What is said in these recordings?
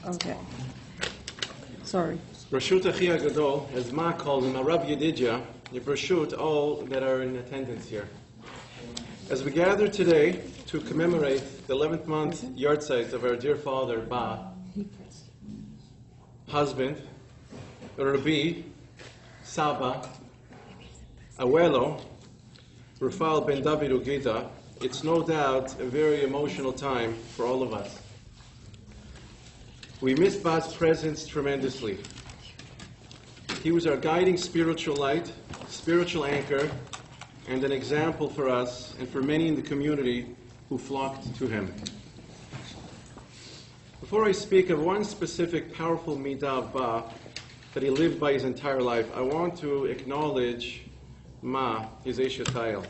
Okay. Sorry. Rashut Achi Gadol, as Ma called him, a Rab Yedidya, Rashut, all that are in attendance here. As we gather today to commemorate the 11th month Yahrzeit of our dear father, Ba, husband, Rabbi, Saba, Abuelo, Raphael ben David Ugida, it's no doubt a very emotional time for all of us. We miss Ba's presence tremendously. He was our guiding spiritual light, spiritual anchor, and an example for us and for many in the community who flocked to him. Before I speak of one specific powerful midah of Ba that he lived by his entire life, I want to acknowledge Ma, his Eshet Hayil.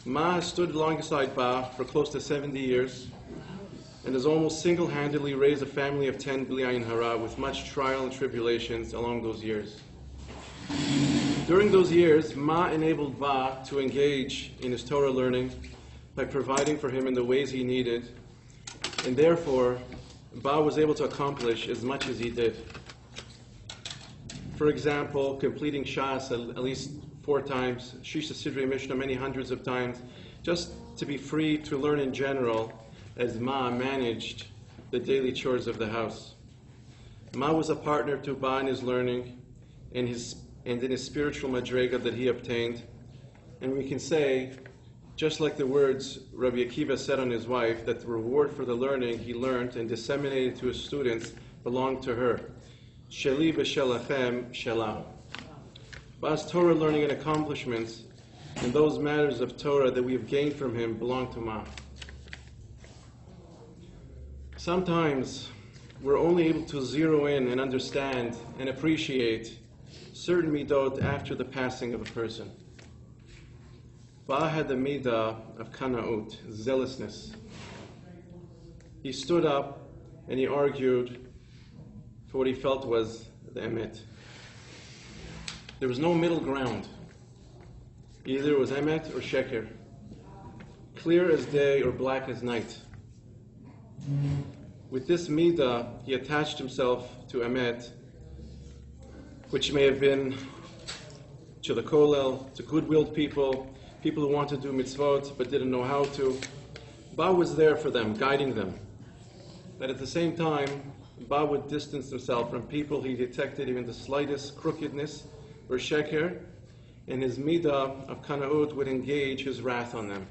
Ma stood alongside Ba for close to 70 years and has almost single-handedly raised a family of 10 b'li ayin hara with much trial and tribulations along those years. During those years, Ma enabled Ba to engage in his Torah learning by providing for him in the ways he needed, and therefore, Ba was able to accomplish as much as he did. For example, completing Shas at least 4 times, Shisha Sidrei Mishnah many hundreds of times, just to be free to learn in general as Ma managed the daily chores of the house. Ma was a partner to Ba in his learning and in his spiritual madrega that he obtained. And we can say, just like the words Rabbi Akiva said on his wife, that the reward for the learning he learned and disseminated to his students belonged to her. Sheli v'shelachem shelah. Ba's Torah learning and accomplishments and those matters of Torah that we have gained from him belong to Ma. Sometimes we're only able to zero in and understand and appreciate certain midot after the passing of a person. Ba had the midah of kana'ut, zealousness. He stood up and he argued for what he felt was the emet. There was no middle ground. Either it was emet or sheker, clear as day or black as night. With this midah, he attached himself to emet, which may have been to the kollel, to good-willed people, people who wanted to do mitzvot but didn't know how to. Ba was there for them, guiding them. But at the same time, Ba would distance himself from people he detected even the slightest crookedness or sheker, and his midah of kana'ut would engage his wrath on them.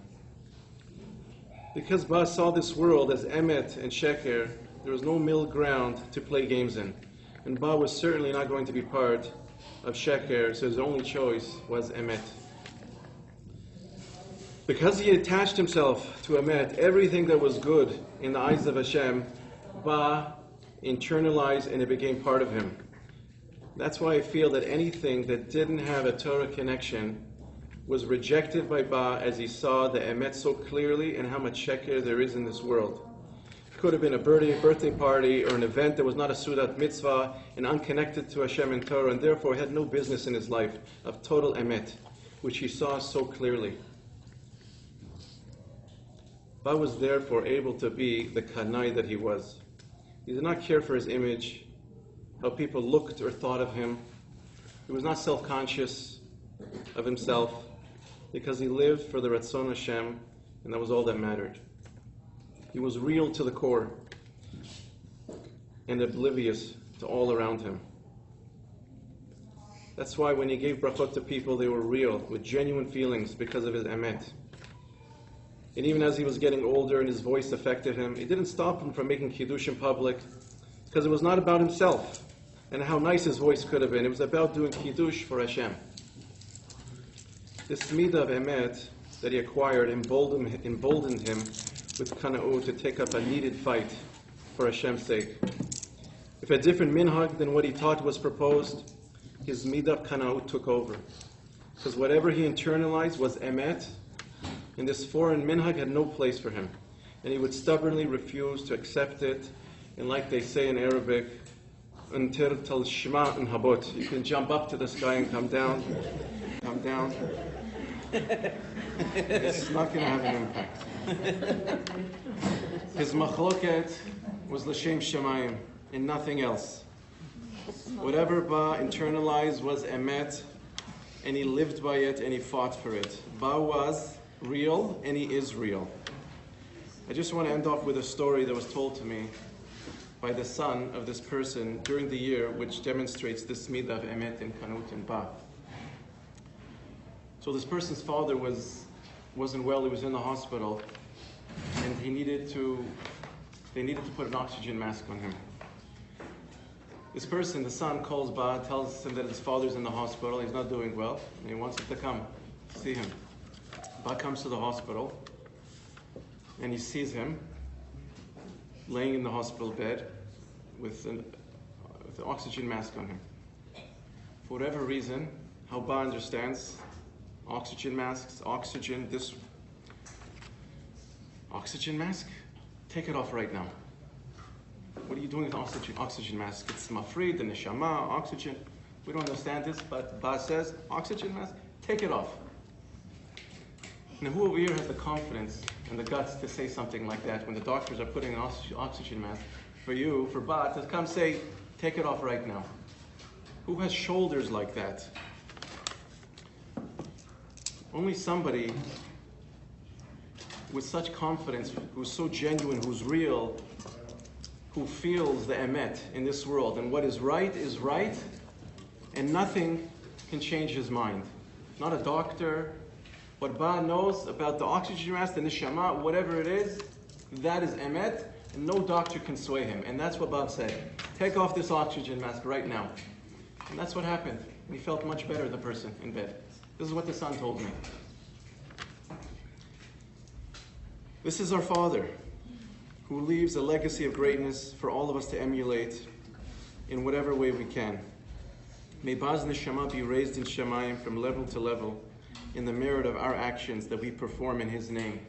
Because Ba saw this world as emet and sheker, there was no middle ground to play games in. And Ba was certainly not going to be part of sheker, so his only choice was emet. Because he attached himself to emet, everything that was good in the eyes of Hashem, Ba internalized and it became part of him. That's why I feel that anything that didn't have a Torah connection was rejected by Ba as he saw the emet so clearly and how much sheker there is in this world. It could have been a birthday party or an event that was not a sudat mitzvah and unconnected to Hashem and Torah, and therefore had no business in his life of total emet, which he saw so clearly. Ba was therefore able to be the kanai that he was. He did not care for his image, how people looked or thought of him. He was not self-conscious of himself because he lived for the Ratzon Hashem, and that was all that mattered. He was real to the core and oblivious to all around him. That's why when he gave brachot to people, they were real, with genuine feelings because of his emet. And even as he was getting older and his voice affected him, it didn't stop him from making kiddush in public, because it was not about himself and how nice his voice could have been. It was about doing kiddush for Hashem. This midah of emet that he acquired emboldened him with kana'ut to take up a needed fight for Hashem's sake. If a different minhag than what he taught was proposed, his midah of kana'ut took over. Because whatever he internalized was emet, and this foreign minhag had no place for him. And he would stubbornly refuse to accept it. And like they say in Arabic, until shma and habot, you can jump up to the sky and come down. Come down. It's not going to have an impact. His machloket was l'shem shamayim and nothing else. Whatever Ba internalized was emet, and he lived by it and he fought for it. Ba was real and he is real. I just want to end off with a story that was told to me by the son of this person during the year, which demonstrates this midah of emet and kanut and Ba. So this person's father wasn't well, he was in the hospital, and they needed to put an oxygen mask on him. This person, the son, calls Ba, tells him that his father's in the hospital, he's not doing well, and he wants him to come see him. Ba comes to the hospital, and he sees him laying in the hospital bed with an oxygen mask on him. For whatever reason, how Ba understands, oxygen masks, oxygen, this oxygen mask? Take it off right now. What are you doing with oxygen mask? It's mafrid, the neshama, oxygen. We don't understand this, but Ba says, oxygen mask, take it off. Now who over here has the confidence and the guts to say something like that when the doctors are putting an oxygen mask for you, for Ba, to come say, take it off right now? Who has shoulders like that? Only somebody with such confidence, who's so genuine, who's real, who feels the emet in this world, and what is right, and nothing can change his mind. Not a doctor. What Ba knows about the oxygen mask, the neshama, whatever it is, that is emet, and no doctor can sway him. And that's what Ba said. Take off this oxygen mask right now. And that's what happened. He felt much better, the person in bed. This is what the son told me. This is our Father, who leaves a legacy of greatness for all of us to emulate in whatever way we can. May Ba's neshama be raised in Shemayim from level to level in the merit of our actions that we perform in His name,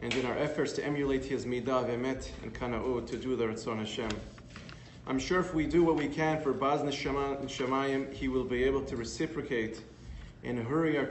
and in our efforts to emulate His midah of emet and kana'ut, to do the Ratzon Hashem. I'm sure if we do what we can for Ba's neshama in Shemayim, He will be able to reciprocate and hurry our